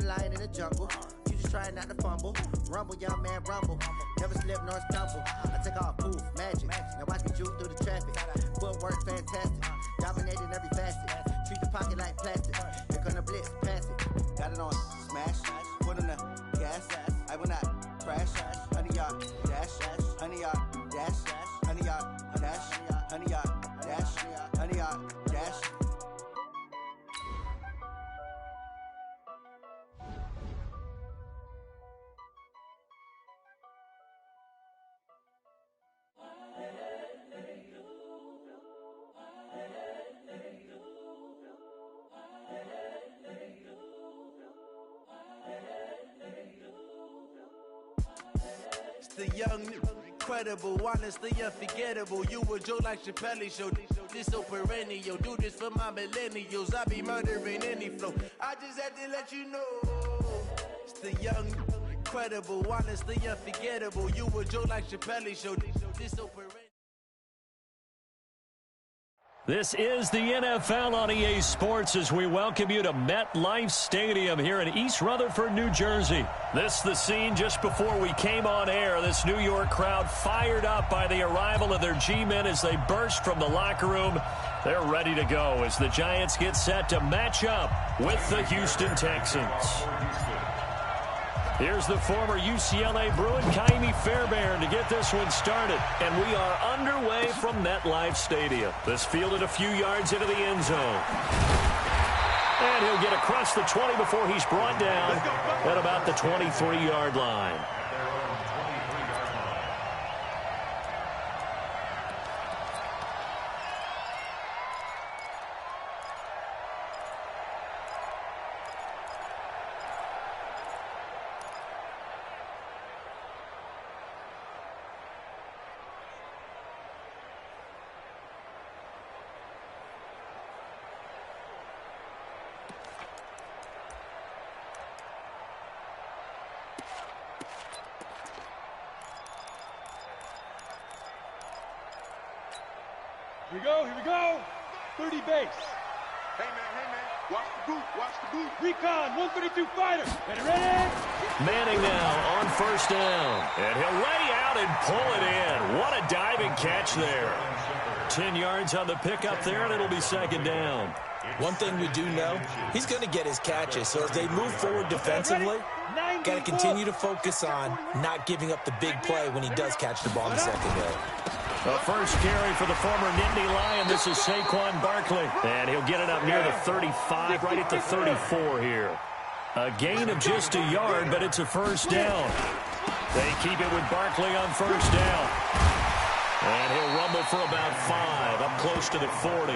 lion in the jungle. You just trying not to fumble. Rumble, young man, rumble. Never slip nor stumble. I take off, poof, magic. Now watch me juke through the traffic. Footwork fantastic. Dominating every facet. Treat the pocket like plastic. Here come the blitz, pass it. Got it on smash. Put on the gas. I will not crash. Honey yard dash. Honey yard dash. Honey yard dash. Honey yard dash. Honey yard dash. The young, incredible, honestly unforgettable. You a joke like Chappelle Show. This so perennial. Do this for my millennials. I be murdering any flow. I just had to let you know. It's the young, incredible, honestly unforgettable. You a joke like Chappelle Show. This so perennial. This is the NFL on EA Sports as we welcome you to MetLife Stadium here in East Rutherford, New Jersey. This is the scene just before we came on air. This New York crowd fired up by the arrival of their G-men as they burst from the locker room. They're ready to go as the Giants get set to match up with the Houston Texans. Here's the former UCLA Bruin, Kaimi Fairbairn, to get this one started. And we are underway from MetLife Stadium. This fielded a few yards into the end zone. And he'll get across the 20 before he's brought down at about the 23-yard line. Here we go. 30 base. Hey, man. Watch the boot. Recon, 132 fighter. Ready? Manning now on first down. And he'll lay out and pull it in. What a diving catch there. 10 yards on the pickup there, and it'll be second down. One thing we do know, he's going to get his catches. So as they move forward defensively, got to continue to focus on not giving up the big play when he does catch the ball in the secondary. The first carry for the former Nittany Lion. This is Saquon Barkley. And he'll get it up near the 35, right at the 34 here. A gain of just a yard, but it's a first down. They keep it with Barkley on first down. And he'll rumble for about 5, up close to the 40.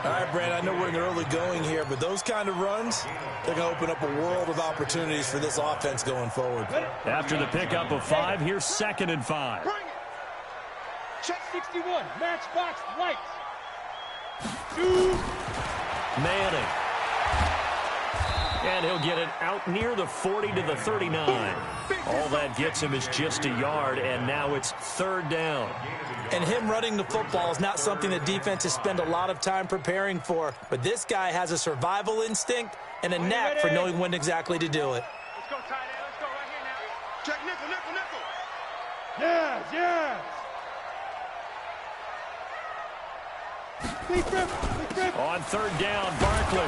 All right, Brad, I know we're in the early going here, but those kind of runs, they're going to open up a world of opportunities for this offense going forward. After the pickup of 5, here's 2nd and 5. Check 61, matchbox lights. Manning. And he'll get it out near the 40 to the 39. All that gets him is just a yard, and now it's 3rd down. And him running the football is not something the defenses spend a lot of time preparing for. But this guy has a survival instinct and a knack for knowing when exactly to do it. Let's go, tight end. Let's go right here now. Check nickel. Yes. On 3rd down, Barkley.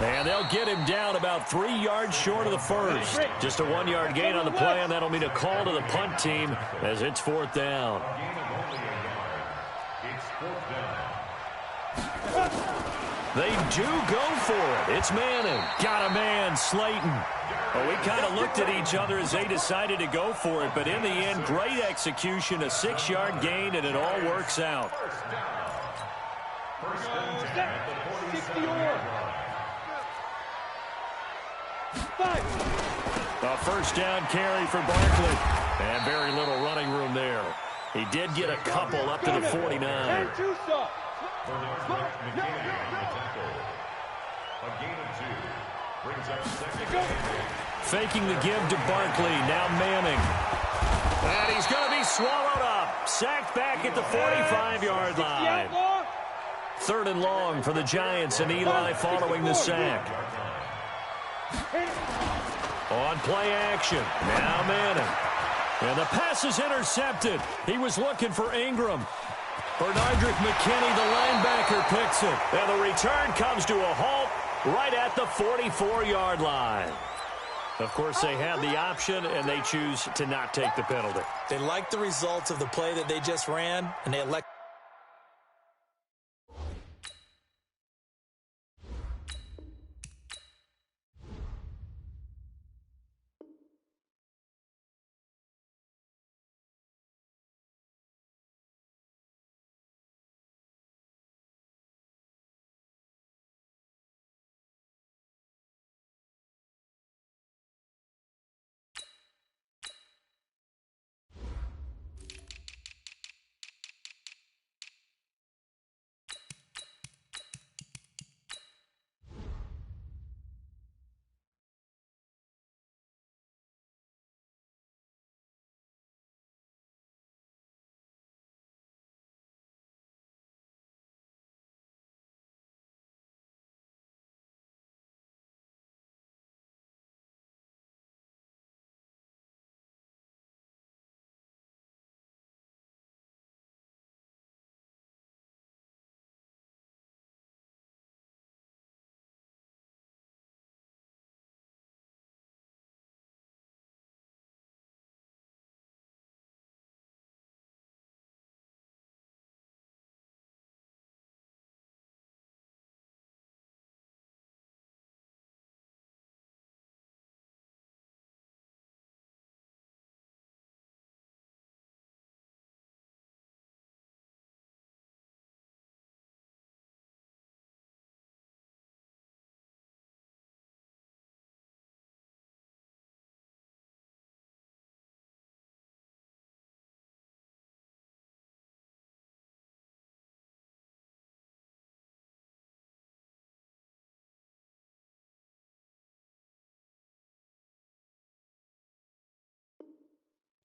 And they'll get him down about 3 yards short of the first. Just a 1-yard gain on the play, and that'll mean a call to the punt team as it's 4th down. They do go for it. It's Manning. Got a man, Slayton. Well, we kind of looked at each other as they decided to go for it, but in the end, great execution, a 6-yard gain, and it all works out. A first down carry for Barkley. And very little running room there. He did get a couple up to the 49. Faking the give to Barkley. Now Manning. And he's going to be swallowed up. Sacked back at the 45-yard line. 3rd and long for the Giants, and Eli following the sack. On play action. Now Manning. And the pass is intercepted. He was looking for Ingram. Bernardrick McKinney, the linebacker, picks it. And the return comes to a halt right at the 44-yard line. Of course, they had the option, and they choose to not take the penalty. They like the results of the play that they just ran, and they elect.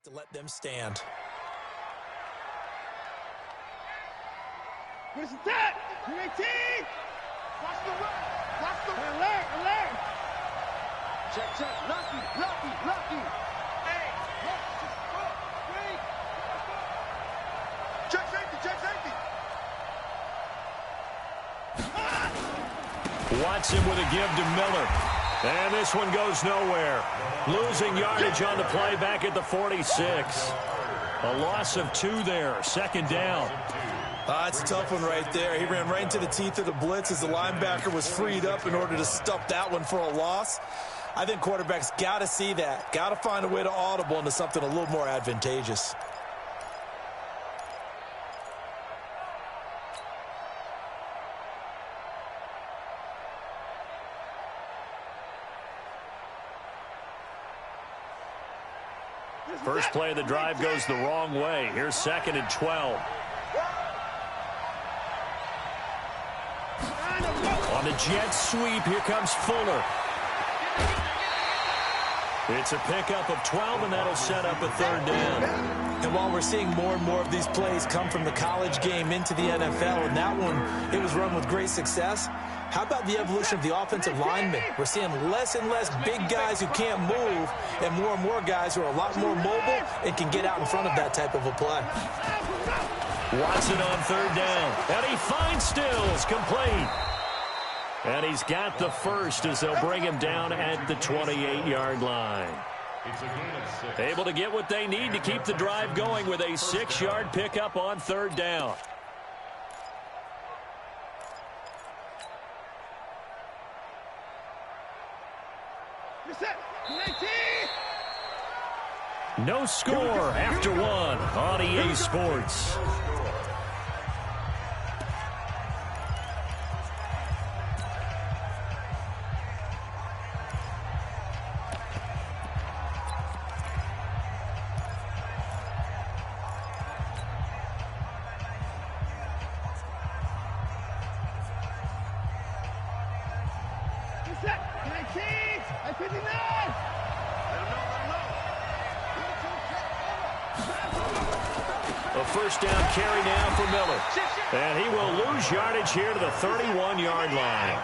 To let them stand. What is that? 18! Watch the run. Watch the run. Alert! Check. Lucky. Hey. Check safety. Watson with a give to Miller. And this one goes nowhere. Losing yardage on the play back at the 46. A loss of 2 there. Second down. That's a tough one right there. He ran right into the teeth of the blitz as the linebacker was freed up in order to stop that one for a loss. I think quarterbacks got to see that. Got to find a way to audible into something a little more advantageous. First play of the drive goes the wrong way. Here's 2nd and 12. On the jet sweep, here comes Fuller. It's a pickup of 12, and that'll set up a 3rd down. And while we're seeing more and more of these plays come from the college game into the NFL, and that one, it was run with great success, how about the evolution of the offensive linemen? We're seeing less and less big guys who can't move and more guys who are a lot more mobile and can get out in front of that type of a play. Watson on 3rd down, and he finds Stills, complete. And he's got the first as they'll bring him down at the 28-yard line. Able to get what they need to keep the drive going with a 6-yard pickup on 3rd down. No score after 1 on EA Sports. A first down carry now for Miller. And he will lose yardage here to the 31-yard line.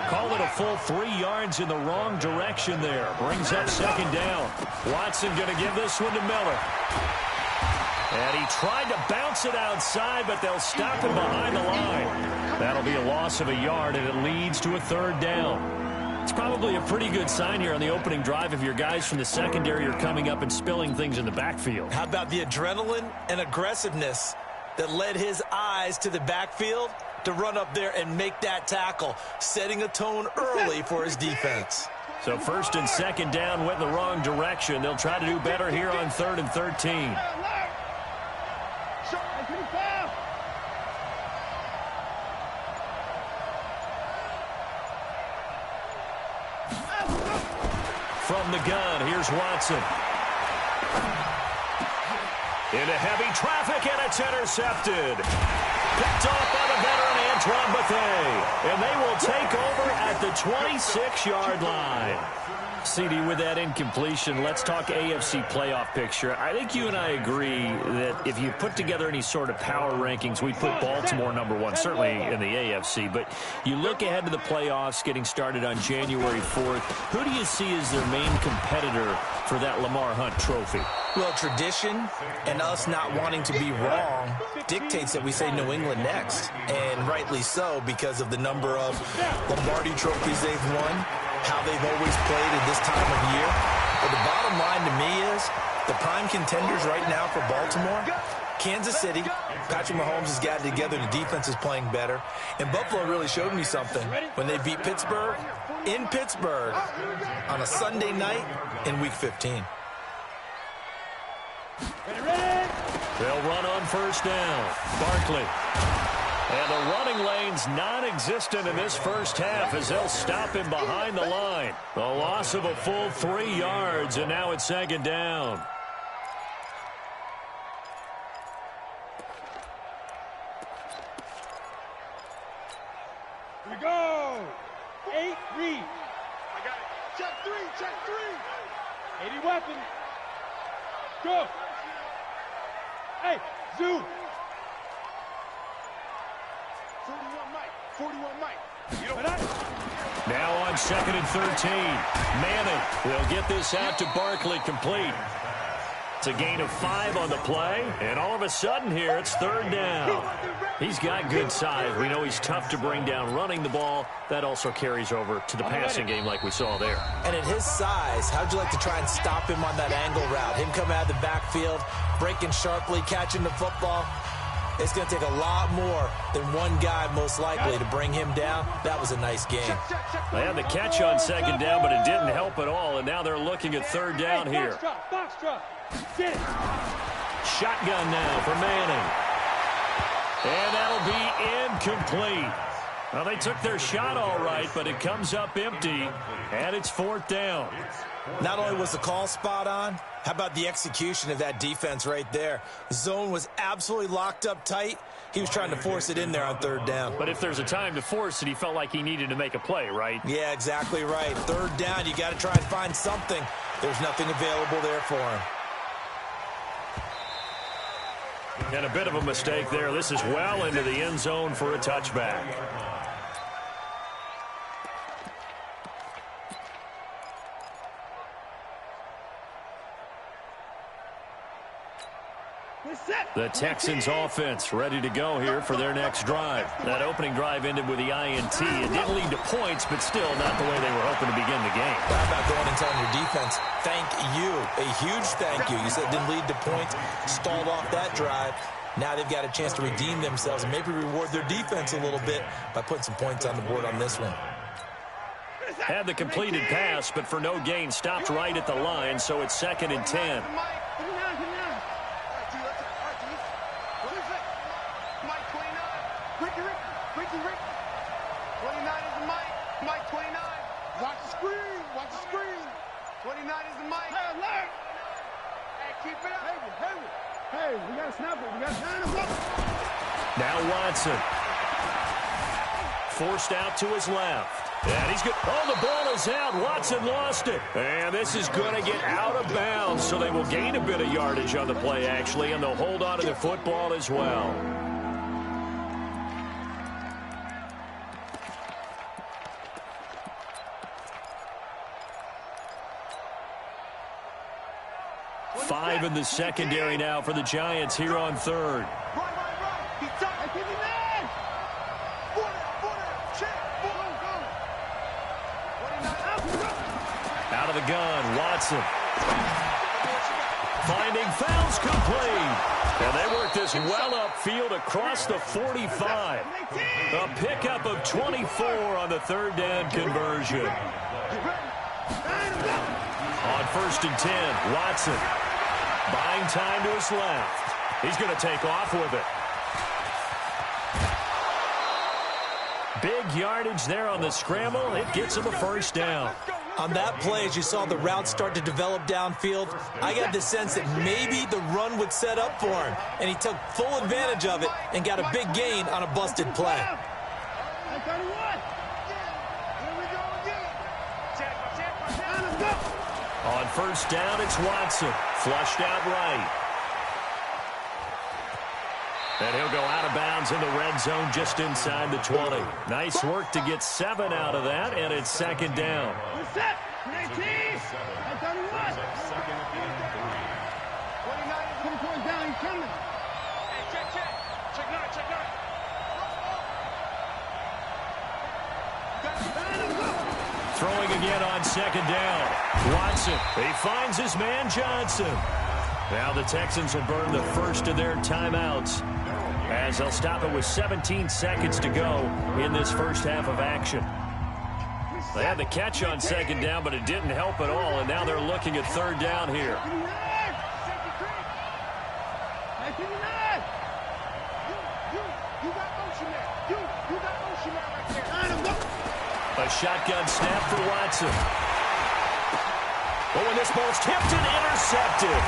Called it a full 3 yards in the wrong direction there. Brings up second down. Watson going to give this one to Miller. And he tried to bounce it outside, but they'll stop him behind the line. That'll be a loss of a yard, and it leads to a third down. It's probably a pretty good sign here on the opening drive if your guys from the secondary are coming up and spilling things in the backfield. How about the adrenaline and aggressiveness that led his eyes to the backfield to run up there and make that tackle, setting a tone early for his defense. So first and second down went in the wrong direction. They'll try to do better here on 3rd and 13. From the gun, here's Watson. Into heavy traffic, and it's intercepted. Picked off by the veteran Antoine Bethea. And they will take over at the 26-yard line. CD, with that incompletion, let's talk AFC playoff picture. I think you and I agree that if you put together any sort of power rankings, we put Baltimore #1, certainly in the AFC. But you look ahead to the playoffs getting started on January 4th. Who do you see as their main competitor for that Lamar Hunt trophy? Well, tradition and us not wanting to be wrong dictates that we say New England next. And rightly so, because of the number of Lombardi trophies they've won, how they've always played at this time of year. But the bottom line to me is the prime contenders right now for Baltimore, Kansas City. Patrick Mahomes has got it together. The defense is playing better. And Buffalo really showed me something when they beat Pittsburgh in Pittsburgh on a Sunday night in Week 15. They'll run on first down. Barkley. And the running lane's non-existent in this first half as they'll stop him behind the line. The loss of a full 3 yards, and now it's second down. Here we go. 8 read. I got it. Check three. 80 weapon. Go. Hey, zoom. 41 Mike. Now on 2nd and 13. Manning will get this out to Barkley, complete. It's a gain of 5 on the play, and all of a sudden here it's third down. He's got good size. We know he's tough to bring down running the ball. That also carries over to the passing game like we saw there. And at his size, how'd you like to try and stop him on that angle route? Him coming out of the backfield, breaking sharply, catching the football. It's going to take a lot more than one guy, most likely, to bring him down. That was a nice game. They had the catch on second down, but it didn't help at all, and now they're looking at third down here. Box drop. Get it. Shotgun now for Manning. And that'll be incomplete. Well, they took their shot all right, but it comes up empty, and it's fourth down. Not only was the call spot on, how about the execution of that defense right there? The zone was absolutely locked up tight. He was trying to force it in there on third down. But if there's a time to force it, he felt like he needed to make a play, right? Yeah, exactly right. Third down, you got to try and find something. There's nothing available there for him. And a bit of a mistake there. This is well into the end zone for a touchback. The Texans offense ready to go here for their next drive. That opening drive ended with the INT. It didn't lead to points, but still not the way they were hoping to begin the game. How about going and telling your defense, thank you, a huge thank you. You said it didn't lead to points, stalled off that drive. Now they've got a chance to redeem themselves and maybe reward their defense a little bit by putting some points on the board on this one. Had the completed pass, but for no gain, stopped right at the line, so it's 2nd and 10. Hey, we got to snap it. We got to line him up. Now Watson. Forced out to his left. And he's good. Oh, the ball is out. Watson lost it. And this is going to get out of bounds, so they will gain a bit of yardage on the play, actually, and they'll hold on to the football as well. Five in the secondary now for the Giants here on third. Out of the gun, Watson. Finding fouls complete. And they work this well upfield across the 45. A pickup of 24 on the third down conversion. On 1st and 10, Watson. Buying time to his left. He's going to take off with it. Big yardage there on the scramble. It gets him a first down. On that play, as you saw the route start to develop downfield, I got the sense that maybe the run would set up for him, and he took full advantage of it and got a big gain on a busted play. On 1st down, it's Watson. Flushed out right. And he'll go out of bounds in the red zone just inside the 20. Nice work to get 7 out of that, and it's 2nd down. Throwing again on 2nd down. Watson, he finds his man Johnson. Now the Texans will burn the first of their timeouts as they'll stop it with 17 seconds to go in this first half of action. They had the catch on 2nd down, but it didn't help at all, and now they're looking at 3rd down here. A shotgun snap for Watson. Oh, and this ball's tipped and intercepted.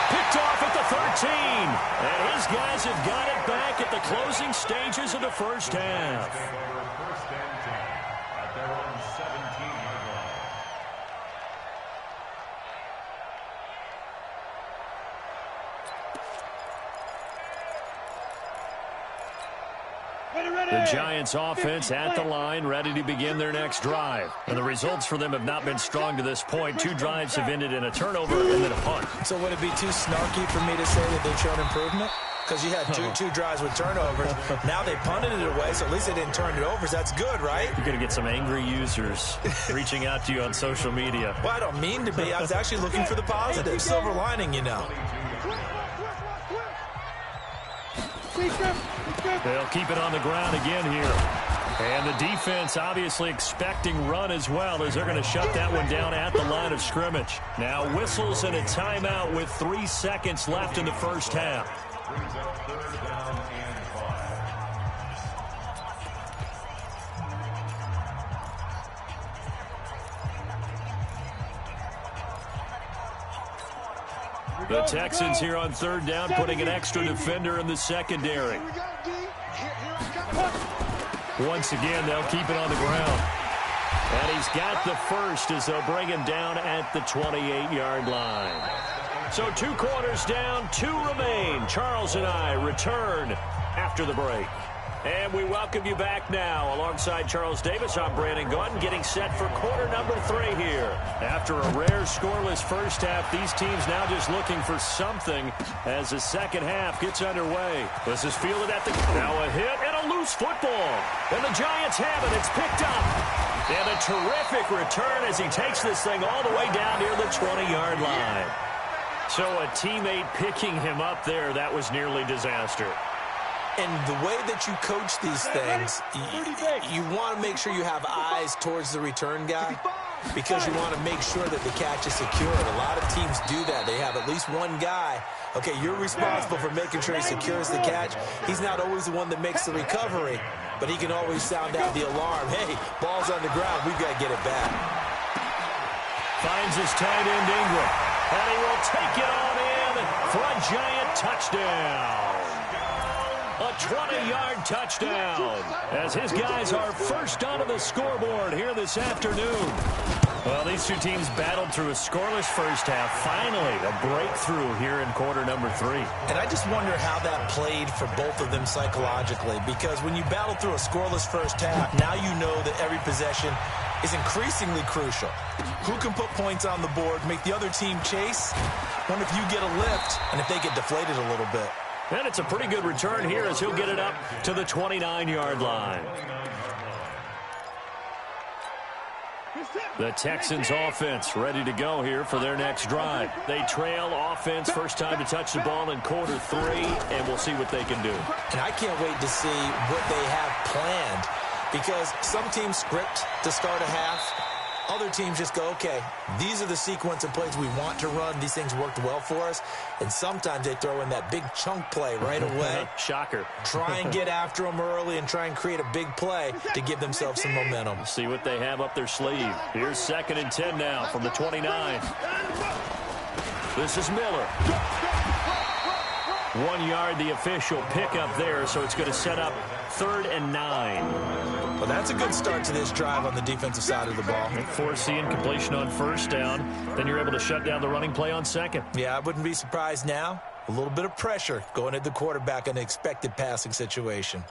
Picked off at the 13. And his guys have got it back at the closing stages of the first half. The Giants offense at the line, ready to begin their next drive. And the results for them have not been strong to this point. 2 drives have ended in a turnover and then a punt. So would it be too snarky for me to say that they've shown improvement? Because you had two drives with turnovers. Now they punted it away, so at least they didn't turn it over. So that's good, right? You're going to get some angry users reaching out to you on social media. Well, I don't mean to be. I was actually looking for the positive. Silver lining, you know. They'll keep it on the ground again here. And the defense obviously expecting run as well, as they're going to shut that one down at the line of scrimmage. Now whistles and a timeout with 3 seconds left in the first half. The Texans here on 3rd down, putting an extra defender in the secondary. Once again, they'll keep it on the ground. And he's got the first as they'll bring him down at the 28-yard line. So 2 quarters down, 2 remain. Charles and I return after the break. And we welcome you back now. Alongside Charles Davis, I'm Brandon Gaudin, getting set for quarter number 3 here. After a rare scoreless first half, these teams now just looking for something as the second half gets underway. This is fielded at the... Now a hit and a loose football. And the Giants have it. It's picked up. And a terrific return as he takes this thing all the way down near the 20-yard line. So a teammate picking him up there, that was nearly disaster. And the way that you coach these things, you want to make sure you have eyes towards the return guy because you want to make sure that the catch is secured. A lot of teams do that. They have at least one guy. Okay, you're responsible for making sure he secures the catch. He's not always the one that makes the recovery, but he can always sound out the alarm. Hey, ball's on the ground. We've got to get it back. Finds his tight end Ingram, and he will take it on in for a Giant touchdown. A 20-yard touchdown as his guys are first onto the scoreboard here this afternoon. Well, these two teams battled through a scoreless first half. Finally, a breakthrough here in quarter number 3. And I just wonder how that played for both of them psychologically, because when you battle through a scoreless first half, now you know that every possession is increasingly crucial. Who can put points on the board, make the other team chase? Wonder if you get a lift and if they get deflated a little bit. And it's a pretty good return here as he'll get it up to the 29-yard line. The Texans offense ready to go here for their next drive. They trail offense, first time to touch the ball in quarter 3, and we'll see what they can do. And I can't wait to see what they have planned, because some teams script to start a half. Other teams just go, okay, these are the sequence of plays we want to run. These things worked well for us. And sometimes they throw in that big chunk play right away. Shocker. Try and get after them early and try and create a big play to give themselves some momentum. See what they have up their sleeve. Here's 2nd and 10 now from the 29. This is Miller. 1 yard, the official pickup there, so it's going to set up 3rd and 9. Well, that's a good start to this drive on the defensive side of the ball. Force the incompletion on first down. Then you're able to shut down the running play on 2nd. Yeah, I wouldn't be surprised now. A little bit of pressure going at the quarterback in an expected passing situation.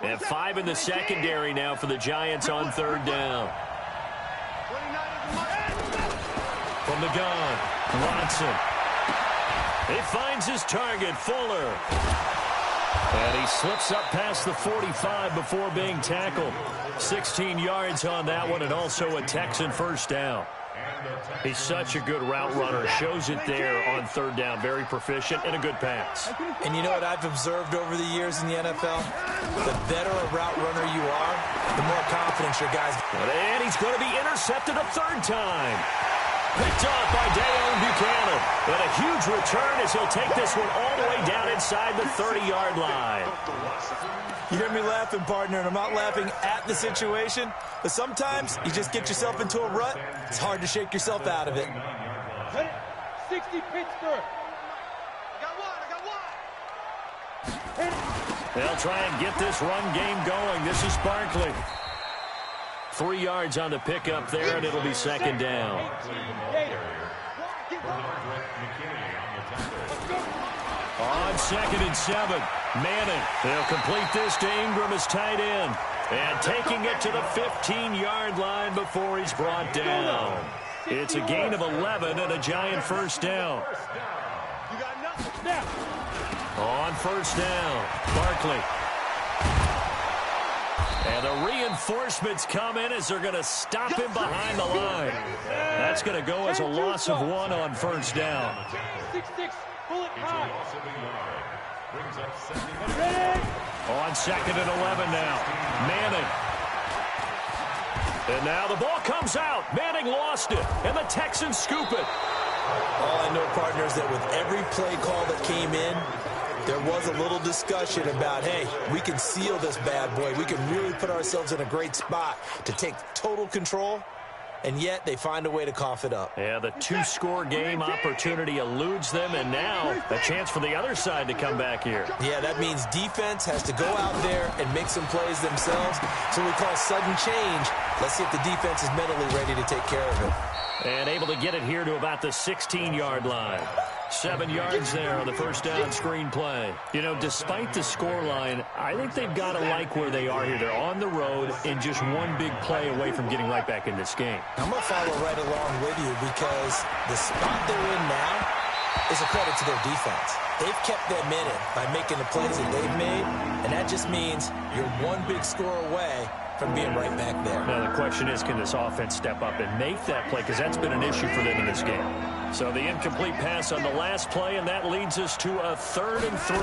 And 5 in the secondary now for the Giants on 3rd down. From the gun, Watson. He finds his target, Fuller. And he slips up past the 45 before being tackled. 16 yards on that one, and also a Texan first down. He's such a good route runner. Shows it there on 3rd down. Very proficient and a good pass. And you know what I've observed over the years in the NFL? The better a route runner you are, the more confidence your guys. And he's going to be intercepted a 3rd time. Picked off by Dayon Buchanan. And a huge return as he'll take this one all the way down inside the 30-yard line. You hear me laughing, partner, and I'm not laughing at the situation, but sometimes you just get yourself into a rut. It's hard to shake yourself out of it. 60 Pittsburgh. They'll try and get this run game going. This is Barkley. 3 yards on the pickup there, and it'll be 2nd down. On 2nd and 7, Manning. They'll complete this to Ingram as tight end. And taking it to the 15-yard line before he's brought down. It's a gain of 11 and a Giant first down. On 1st down, Barkley. And the reinforcements come in as they're going to stop him behind the line. That's going to go as a loss of 1 on 1st down. 6-6, bullet high. On 2nd and 11 now, Manning. And now the ball comes out. Manning lost it, and the Texans scoop it. All I know, partners, that with every play call that came in, there was a little discussion about, hey, we can seal this bad boy. We can really put ourselves in a great spot to take total control, and yet they find a way to cough it up. Yeah, the 2-score game opportunity eludes them, and now a chance for the other side to come back here. Yeah, that means defense has to go out there and make some plays themselves. So we call sudden change. Let's see if the defense is mentally ready to take care of it. And able to get it here to about the 16-yard line. 7 yards there on the first down screen play. You know, despite the scoreline, I think they've got to like where they are here. They're on the road and just one big play away from getting right back in this game. I'm going to follow right along with you because the spot they're in now is a credit to their defense. They've kept them in it by making the plays that they've made, and that just means you're one big score away from being right back there. Now, the question is, can this offense step up and make that play? Because that's been an issue for them in this game. So the incomplete pass on the last play, and that leads us to a 3rd and 3.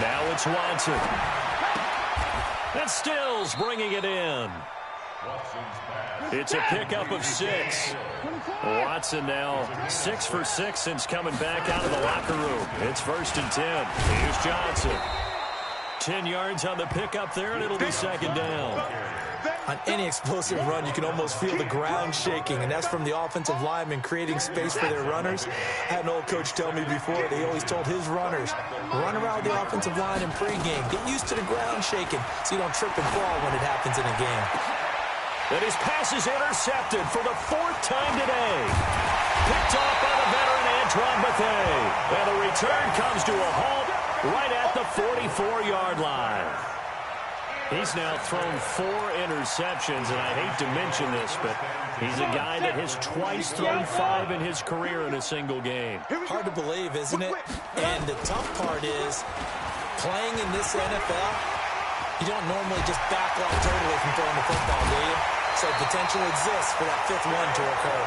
Now it's Watson. And Stills bringing it in. It's a pickup of 6. Watson now 6 for 6 since coming back out of the locker room. It's 1st and 10. Here's Johnson. 10 yards on the pickup there, and it'll be 2nd down. On any explosive run, you can almost feel the ground shaking, and that's from the offensive linemen creating space for their runners. I had an old coach tell me before, they always told his runners, run around the offensive line in pregame. Get used to the ground shaking so you don't trip and fall when it happens in a game. And his pass is intercepted for the 4th time today. Picked off by the veteran Antoine Bethea. And the return comes to a halt right at the 44-yard line. He's now thrown 4 interceptions, and I hate to mention this, but he's a guy that has twice thrown 5 in his career in a single game. Hard to believe, isn't it? And the tough part is, playing in this NFL, you don't normally just back off totally from throwing the football, do you? So potential exists for that 5th one to occur.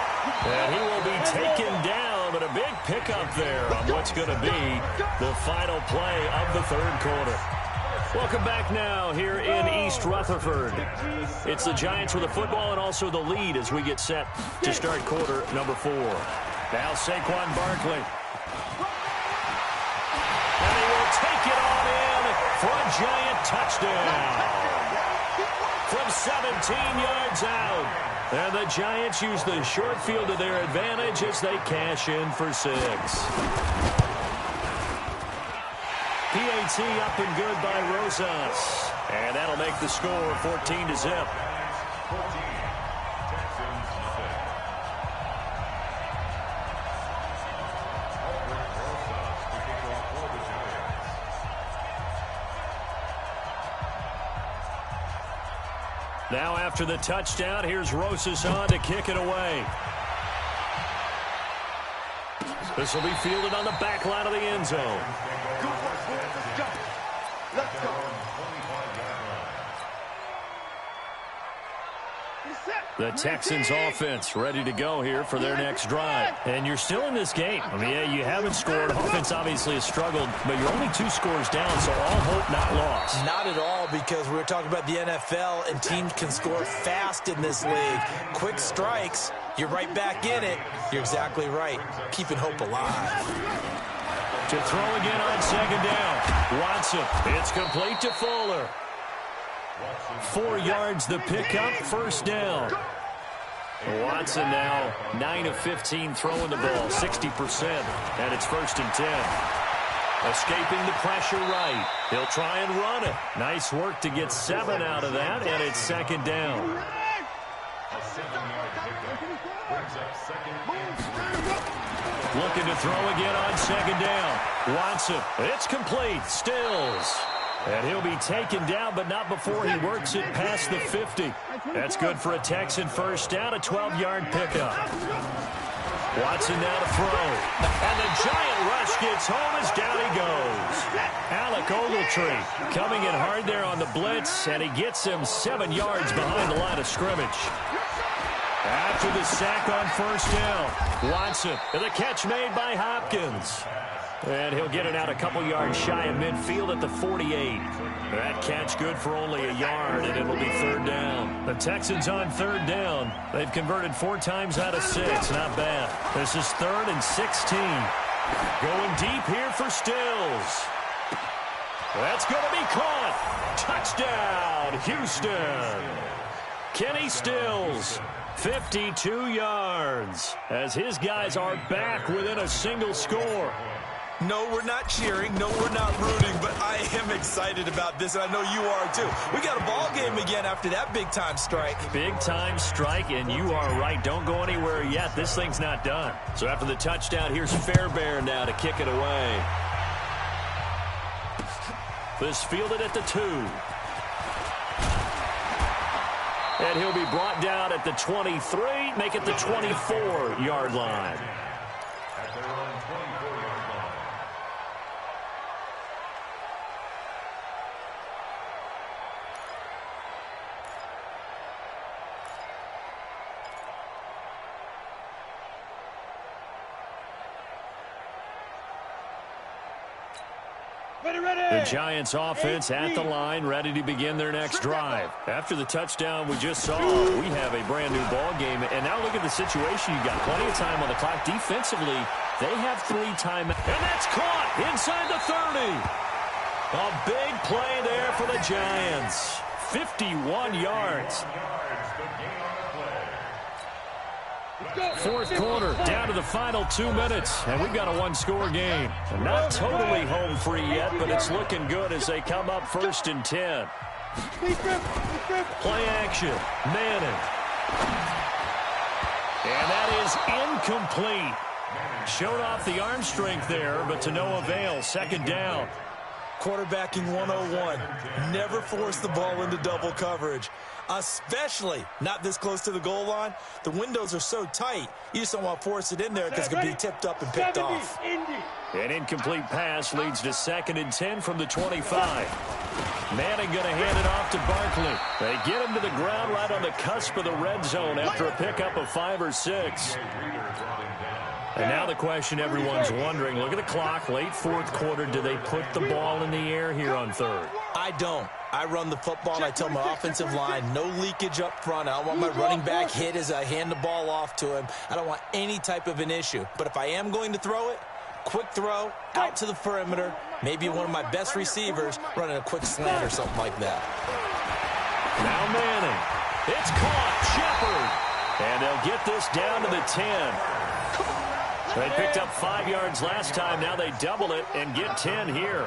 And he will be taken down, but a big pickup there on what's going to be the final play of the 3rd quarter. Welcome back now here in East Rutherford. It's the Giants with the football and also the lead as we get set to start quarter number 4. Now Saquon Barkley. And he will take it on in for a Giant touchdown. From 17 yards out. And the Giants use the short field to their advantage as they cash in for 6. PAT up and good by Rosas. And that'll make the score 14-0. Now after the touchdown, here's Rosas on to kick it away. This will be fielded on the back line of the end zone. Let's go. The Texans offense ready to go here for their next drive. And you're still in this game. I mean, yeah, you haven't scored. Offense obviously has struggled, but you're only 2 scores down, so all hope not lost. Not at all, because we were talking about the NFL, and teams can score fast in this league. Quick strikes, you're right back in it. You're exactly right. Keeping hope alive. To throw again on 2nd down. Watson, it's complete to Fuller. 4 yards the pickup, 1st down. Watson now 9 of 15 throwing the ball, 60%, and it's 1st and 10. Escaping the pressure right. He'll try and run it. Nice work to get 7 out of that, and it's 2nd down. Looking to throw again on 2nd down. Watson, it's complete, Stills. And he'll be taken down, but not before he works it past the 50. That's good for a Texan 1st down, a 12-yard pickup. Watson now to throw. And the Giant rush gets home as down he goes. Alec Ogletree coming in hard there on the blitz, and he gets him 7 yards behind the line of scrimmage. After the sack on 1st down, Watson, and the catch made by Hopkins. And he'll get it out a couple yards shy of midfield at the 48. That catch good for only a yard, and it'll be 3rd down. The Texans on 3rd down. They've converted 4 times out of 6. Not bad. This is 3rd and 16. Going deep here for Stills. That's going to be caught. Touchdown, Houston. Kenny Stills, 52 yards, as his guys are back within a single score. No, we're not cheering. No, we're not rooting, but I am excited about this, and I know you are too. We got a ball game again after that big-time strike. Big-time strike, and you are right. Don't go anywhere yet. This thing's not done. So after the touchdown, here's Fairbairn now to kick it away. This fielded at the 2. And he'll be brought down at the 23, make it the 24-yard line. The Giants offense at the line, ready to begin their next drive. After the touchdown we just saw, we have a brand new ball game. And now look at the situation. You got plenty of time on the clock. Defensively, they have 3 timeouts. And that's caught inside the 30. A big play there for the Giants. 51 yards. Fourth quarter, down to the final 2 minutes, and we've got a 1-score game. Not totally home free yet, but it's looking good as they come up 1st and 10. Play action, Manning. And that is incomplete. Showed off the arm strength there, but to no avail. 2nd down. Quarterbacking 101. Never force the ball into double coverage, especially not this close to the goal line. The windows are so tight, you just don't want to force it in there because it could be tipped up and picked off. An incomplete pass leads to 2nd and 10 from the 25. Manning going to hand it off to Barkley. They get him to the ground right on the cusp of the red zone after a pickup of 5 or 6. And now the question everyone's wondering, look at the clock, late 4th quarter, do they put the ball in the air here on 3rd? I don't. I run the football, and I tell my offensive line, no leakage up front. I don't want my running back hit as I hand the ball off to him. I don't want any type of an issue. But if I am going to throw it, quick throw, out to the perimeter, maybe one of my best receivers running a quick slant or something like that. Now Manning. It's caught. Shepard. And they'll get this down to the 10. They picked up 5 yards last time. Now they double it and get 10 here.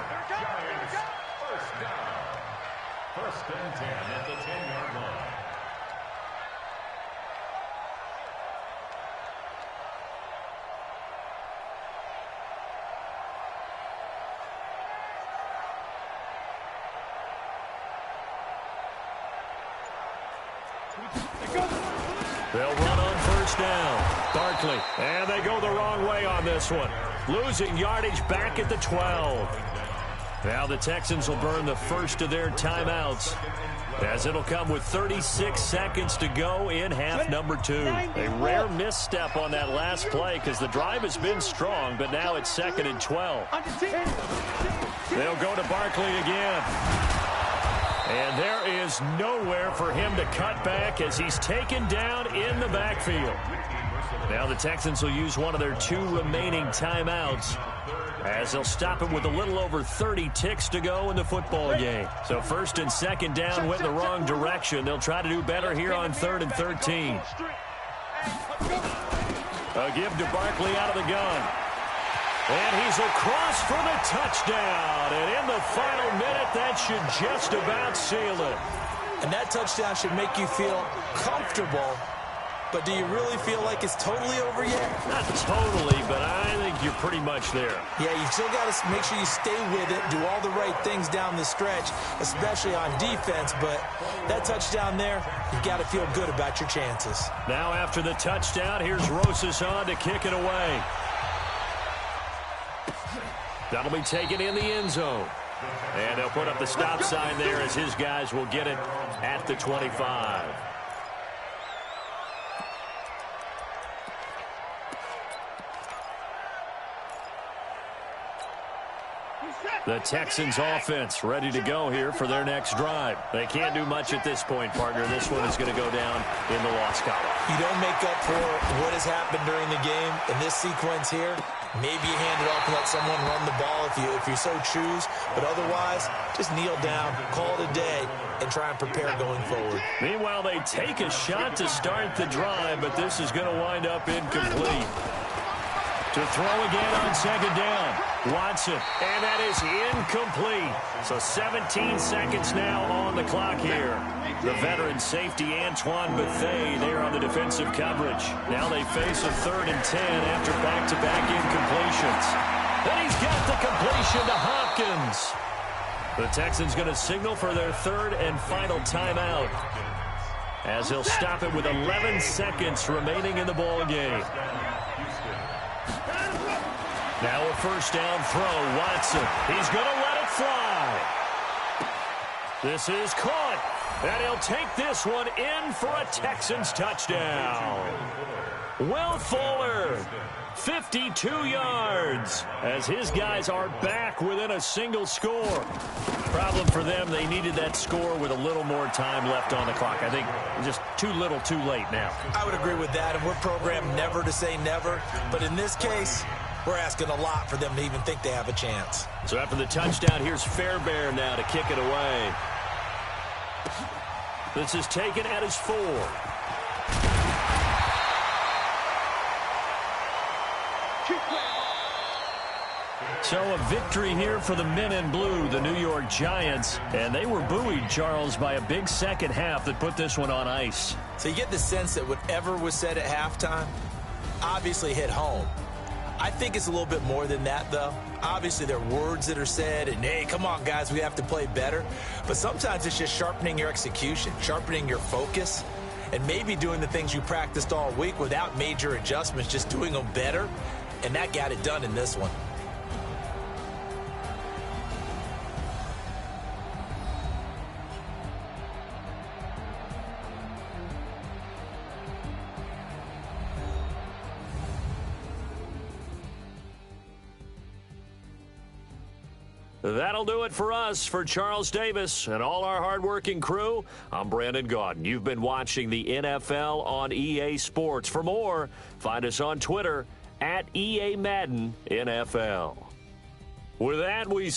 First and 10 at the 10-yard line. They'll run on 1st down. Barkley, and they go the wrong way on this one. Losing yardage back at the 12. Now the Texans will burn the first of their timeouts, as it'll come with 36 seconds to go in half number 2. A rare misstep on that last play because the drive has been strong, but now it's 2nd and 12. They'll go to Barkley again. And there is nowhere for him to cut back as he's taken down in the backfield. Now the Texans will use one of their 2 remaining timeouts, as they'll stop it with a little over 30 ticks to go in the football game. So 1st and 2nd down went in the wrong direction. They'll try to do better here on 3rd and 13. A give to Barkley out of the gun. And he's across for the touchdown. And in the final minute, that should just about seal it. And that touchdown should make you feel comfortable. But do you really feel like it's totally over yet? Not totally, but I think you're pretty much there. Yeah, you still got to make sure you stay with it, do all the right things down the stretch, especially on defense. But that touchdown there, you've got to feel good about your chances. Now after the touchdown, here's Rosas on to kick it away. That'll be taken in the end zone. And they'll put up the stop sign there as his guys will get it at the 25. The Texans offense ready to go here for their next drive. They can't do much at this point, partner. This one is going to go down in the loss column. You don't make up for what has happened during the game in this sequence here. Maybe you hand it off and let someone run the ball if you so choose. But otherwise, just kneel down, call it a day, and try and prepare going forward. Meanwhile, they take a shot to start the drive, but this is going to wind up incomplete. To throw again on 2nd down. Watson, and that is incomplete. So 17 seconds now on the clock here. The veteran safety Antoine Bethea there on the defensive coverage. Now they face a 3rd and 10 after back-to-back incompletions. Then he's got the completion to Hopkins. The Texans going to signal for their 3rd and final timeout, as he'll stop it with 11 seconds remaining in the ball game. Now a 1st down throw. Watson. He's going to let it fly. This is caught. And he'll take this one in for a Texans touchdown. Will Fuller, 52 yards, as his guys are back within a single score. Problem for them, they needed that score with a little more time left on the clock. I think just too little too late now. I would agree with that, and we're programmed never to say never. But in this case, we're asking a lot for them to even think they have a chance. So after the touchdown, here's Fairbairn now to kick it away. This is taken at his 4. So a victory here for the men in blue, the New York Giants. And they were buoyed, Charles, by a big second half that put this one on ice. So you get the sense that whatever was said at halftime obviously hit home. I think it's a little bit more than that, though. Obviously, there are words that are said, and, hey, come on, guys, we have to play better. But sometimes it's just sharpening your execution, sharpening your focus, and maybe doing the things you practiced all week without major adjustments, just doing them better. And that got it done in this one. That'll do it for us. For Charles Davis and all our hardworking crew, I'm Brandon Gaudin. You've been watching the NFL on EA Sports. For more, find us on Twitter @EA Madden NFL. With that, we